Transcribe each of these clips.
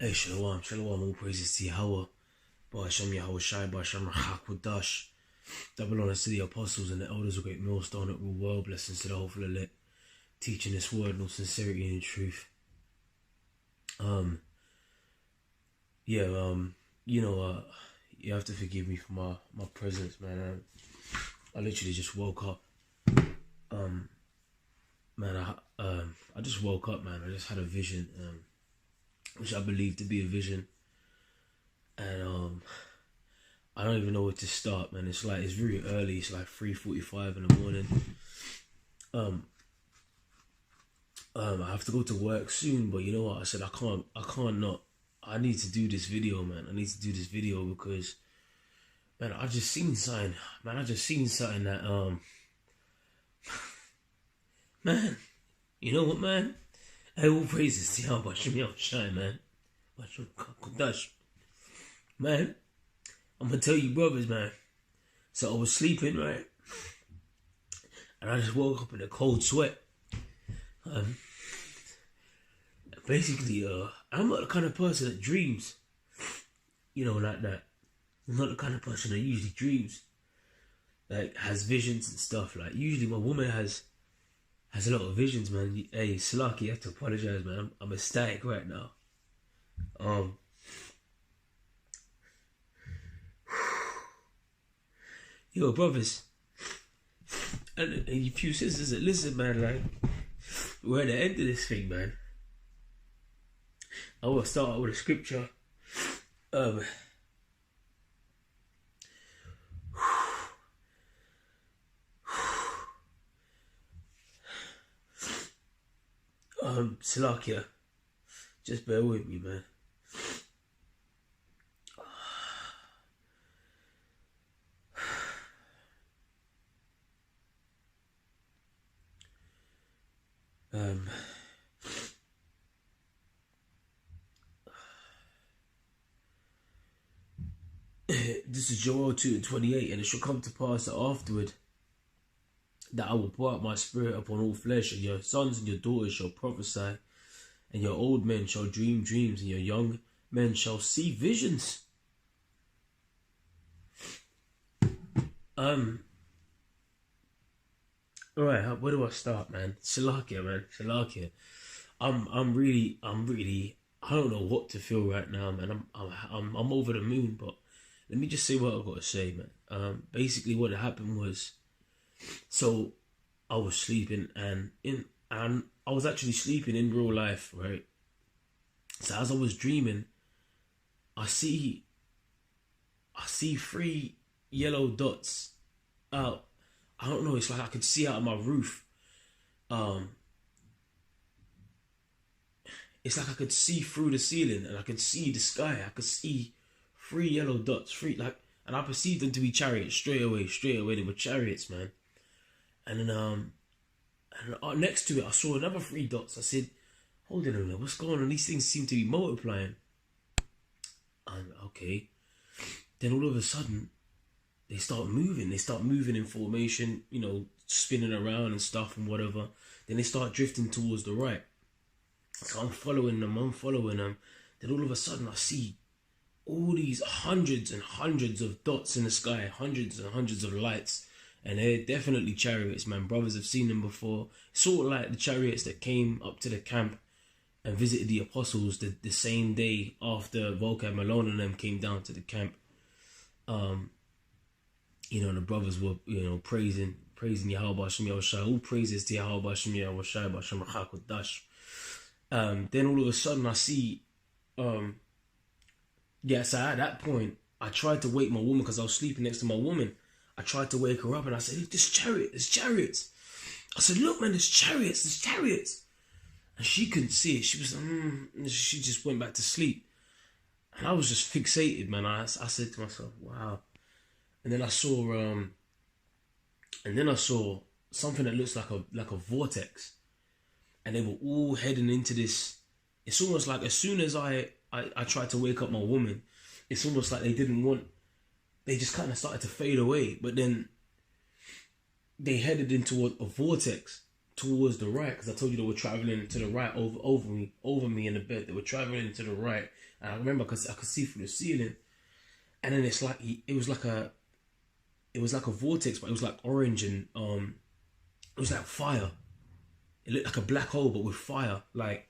Hey, Shalom, Shalom, all praises to Yahweh. Hashem Yahawashi, Hashem Rachakudash. Double honors to the apostles and the elders of great millstone that rule world. Blessings to the hopeful elect, teaching this word in all sincerity and truth. You have to forgive me for my presence, man. I literally just woke up. I just woke up, man. I just had a vision, which I believe to be a vision, and I don't even know where to start, man. It's really early. It's like 3:45 in the morning. I have to go to work soon, but you know what? I said I can't not. I need to do this video, man. I need to do this video because, man, I just seen something. Man, I just seen something that man, you know what, man? Hey, all praises to Yahawashi, man. Man, I'm gonna tell you, brothers, man. So I was sleeping, right? And I just woke up in a cold sweat. Basically, I'm not the kind of person that dreams, like that. I'm not the kind of person that usually dreams, like has visions and stuff. Like usually, my woman has a lot of visions, man. Hey, Slaki, you have to apologize, man. I'm ecstatic right now. Yo, brothers, and you few sisters that listen, man, like, we're at the end of this thing, man. I will start out with a scripture. Salakia, just bear with me, man. This is Joel 2:28, and it shall come to pass that afterward that I will pour out my spirit upon all flesh, and your sons and your daughters shall prophesy, and your old men shall dream dreams, and your young men shall see visions. Alright, where do I start, man? Salakia, man. Salakia. I'm really, I don't know what to feel right now, man. I'm over the moon, but let me just say what I've got to say, man. Basically what happened was, so I was sleeping and I was actually sleeping in real life, right? So as I was dreaming, I see 3 yellow dots out. I don't know, it's like I could see out of my roof. It's like I could see through the ceiling and I could see the sky. I could see 3 yellow dots, and I perceived them to be chariots straight away. They were chariots, man. And then next to it, I saw another 3 dots. I said, hold on a minute, what's going on? These things seem to be multiplying. And okay. Then all of a sudden, they start moving. They start moving in formation, spinning around and stuff and whatever. Then they start drifting towards the right. So I'm following them. Then all of a sudden, I see all these hundreds and hundreds of dots in the sky, hundreds and hundreds of lights. And they're definitely chariots, man. Brothers have seen them before. Sort of like the chariots that came up to the camp and visited the apostles the same day after Volcan Malone and them came down to the camp. The brothers were, praising Yahawashi. All praises to Yahawashi, Hashem Rachakudash. Then all of a sudden I see, so at that point, I tried to wake my woman because I was sleeping next to my woman. I tried to wake her up and I said, there's chariots. I said, look, man, there's chariots. And she couldn't see it. She was she just went back to sleep. And I was just fixated, man. I said to myself, wow. And then I saw something that looks like a vortex. And they were all heading into this. It's almost like as soon as I tried to wake up my woman, it's almost like they just kind of started to fade away. But then they headed into a vortex towards the right, because I told you they were traveling to the right over me in the bed. They were traveling to the right, and I remember because I could see through the ceiling, and then it's like it was like a vortex, but it was like orange and it was like fire. It looked like a black hole, but with fire. Like,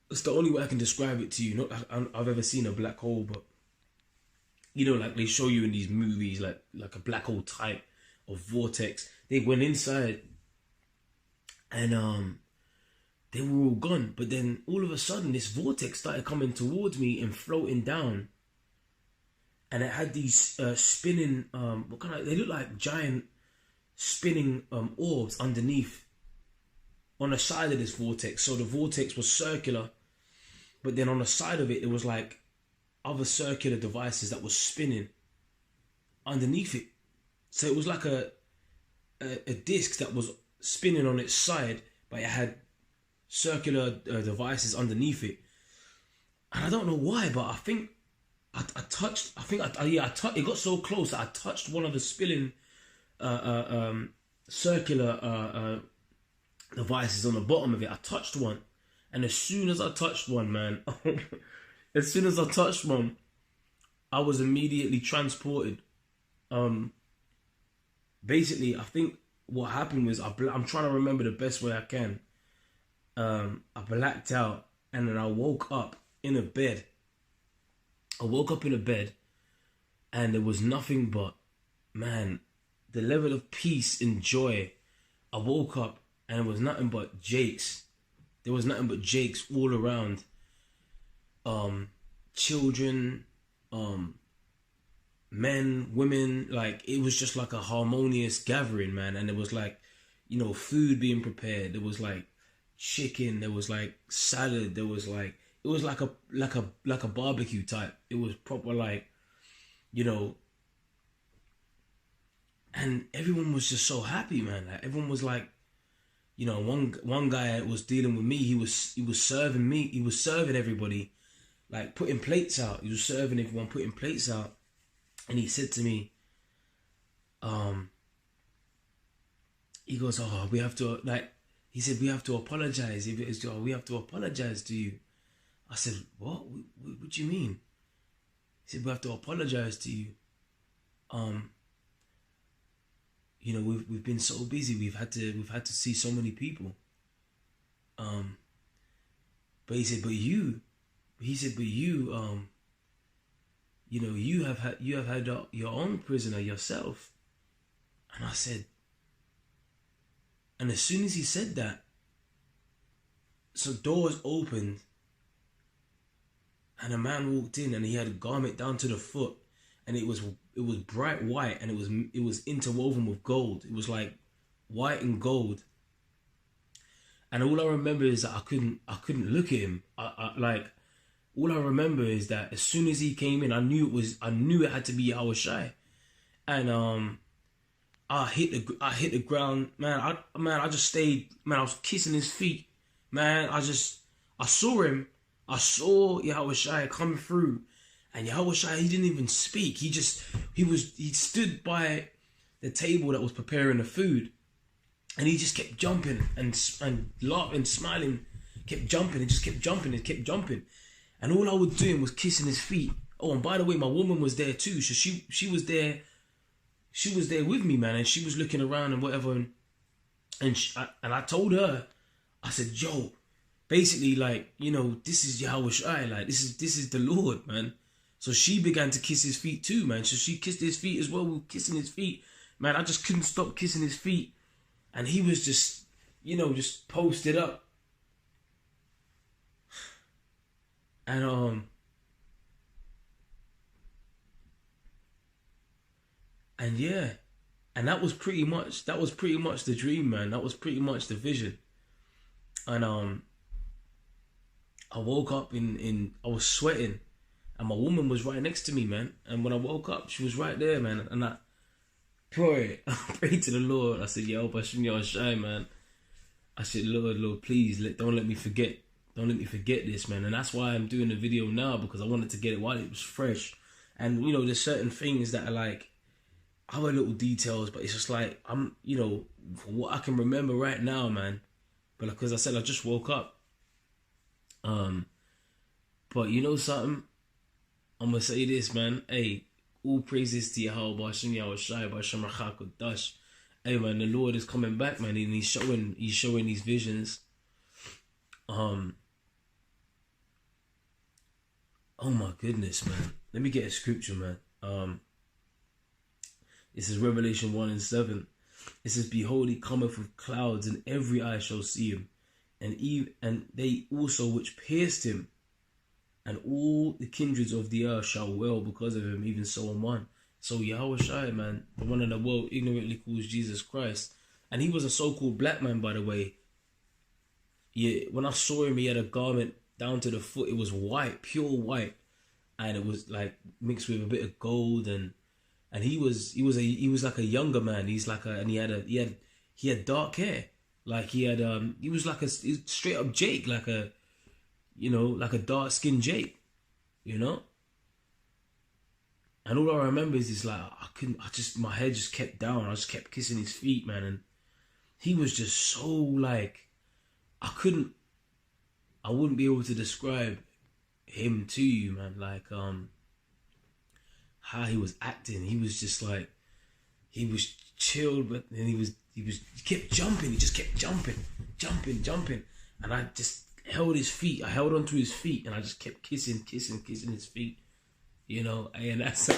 it's the only way I can describe it to you. Not like I've ever seen a black hole, but you know, like they show you in these movies, like a black hole type of vortex. They went inside, and they were all gone. But then all of a sudden, this vortex started coming towards me and floating down. And it had these spinning, they look like giant spinning orbs underneath on the side of this vortex. So the vortex was circular, but then on the side of it, it was like other circular devices that was spinning underneath it. So it was like a disc that was spinning on its side, but it had circular devices underneath it. And I don't know why, but I think it got so close that I touched one of the spinning circular devices on the bottom of it. I touched one, and as soon as I touched one, man, as soon as I touched one, I was immediately transported. Basically, I think what happened was I'm trying to remember the best way I can. I blacked out, and then I woke up in a bed. And there was nothing but, man, the level of peace and joy. I woke up and it was nothing but Jakes. There was nothing but Jakes all around. Children, men, women, like it was just like a harmonious gathering, man. And there was like, you know, food being prepared. There was like chicken. There was like salad. There was like, it was like a barbecue type. It was proper, like, you know. And everyone was just so happy, man. Like everyone was like, you know, one guy was dealing with me. He was serving me. He was serving everybody, like putting plates out. He was serving everyone, putting plates out. And he said to me, he goes, "Oh, we have to," like, he said, "We have to apologize. If it's, we have to apologize to you." I said, "What? What do you mean?" He said, "We have to apologize to you. You know, we've been so busy. We've had to see so many people. But he said, you know, you have had your own prisoner yourself." And I said, and as soon as he said that, some doors opened. And a man walked in, and he had a garment down to the foot, and it was bright white, and it was interwoven with gold. It was like white and gold. And all I remember is that I couldn't look at him. All I remember is that as soon as he came in, I knew it had to be Yahawashi. And I hit the ground, man. I just stayed, man. I was kissing his feet, man. I saw him. I saw Yahawashi come through, and Yahawashi, he didn't even speak. He stood by the table that was preparing the food, and he just kept jumping and laughing, smiling, kept jumping and just kept jumping and kept jumping. And all I was doing was kissing his feet. Oh, and by the way, my woman was there too. So she was there. She was there with me, man, and she was looking around and whatever. And I told her, I said, "Yo, basically, like, you know, this is Yahawashi, like this is the Lord, man." So she began to kiss his feet too, man. So she kissed his feet as well. We were kissing his feet, man. I just couldn't stop kissing his feet, and he was just, you know, just posted up. And yeah, and that was pretty much the dream, man. That was pretty much the vision. And I woke up I was sweating, and my woman was right next to me, man. And when I woke up, she was right there, man. And I prayed to the Lord. I said, "Yo, Yahawashi, man." I said, Lord, please, don't let me forget this, man." And that's why I'm doing the video now, because I wanted to get it while it was fresh. And you know, there's certain things that are like, other little details, but it's just like, I'm, you know, from what I can remember right now, man. But like, as I said, I just woke up. But you know something? I'm gonna say this, man. Hey, all praises to Yahawashi, Yahawashi, B'Hashem Rachakutash. Hey, man, the Lord is coming back, man, and he's showing these visions. Oh my goodness, man. Let me get a scripture, man. This is Revelation 1:7. It says, "Behold, he cometh with clouds, and every eye shall see him, and they also which pierced him, and all the kindreds of the earth shall wail because of him, even so on one." So Yahawashi, man, the one in the world ignorantly calls Jesus Christ, and he was a so-called black man, by the way. Yeah, when I saw him, he had a garment down to the foot. It was white, pure white, and it was like mixed with a bit of gold, and he was like a younger man. He had dark hair, like he was like a straight up Jake, like a dark skinned Jake, you know. And all I remember is like my head just kept down. I just kept kissing his feet, man, and he was just so like, I wouldn't be able to describe him to you, man. Like how he was acting. He was just like, he was chilled, but then he kept jumping. He just kept jumping, and I just held his feet. I held onto his feet, and I just kept kissing his feet. You know, and that's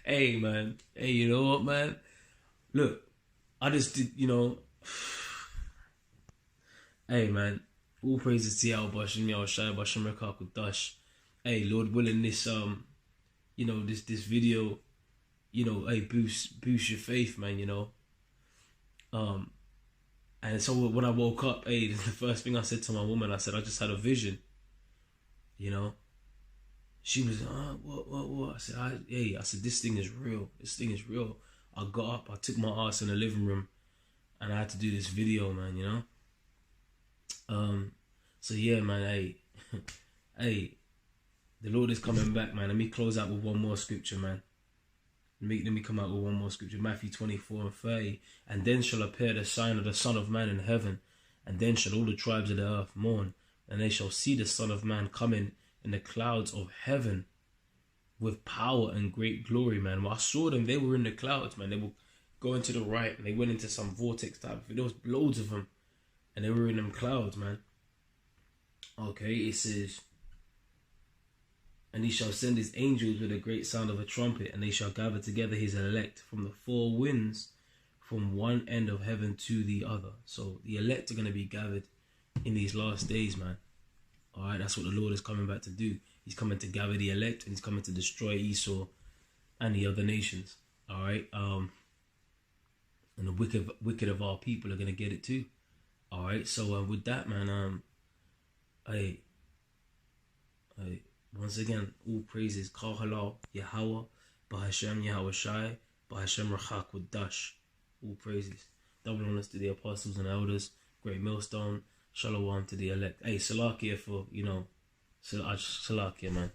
hey, man. Hey, you know what, man? Look, I just did, you know. Hey, man. All praises to Yahawashi, Yahawashi, B'Hashem Rachakutash. Hey, Lord willing, this you know, this video, you know, hey, boost your faith, man. You know. And so when I woke up, hey, the first thing I said to my woman, I said, I just had a vision. You know. She was, what? I said, this thing is real. This thing is real. I got up, I took my ass in the living room, and I had to do this video, man, you know? So yeah, man, hey, hey, the Lord is coming back, man. Let me close out with one more scripture, man. Let me come out with one more scripture. Matthew 24:30. "And then shall appear the sign of the Son of Man in heaven, and then shall all the tribes of the earth mourn, and they shall see the Son of Man coming in the clouds of heaven with power and great glory," man. When I saw them, they were in the clouds, man. They were going to the right, and they went into some vortex type. There was loads of them, and they were in them clouds, man. Okay, it says, "And he shall send his angels with a great sound of a trumpet, and they shall gather together his elect from the four winds, from one end of heaven to the other." So the elect are going to be gathered in these last days, man. All right, that's what the Lord is coming back to do. He's coming to gather the elect, and he's coming to destroy Esau and the other nations. All right, and the wicked of our people are gonna get it too. All right, so with that, man, hey, once again, all praises, Kal Halal, Yahweh, B'Hashem Yahawashi, B'Hashem Rachakutash. All praises. Double honors to the apostles and elders. Great millstone. Shalom to the elect. Hey, Salakia for, you know, Salakia, man.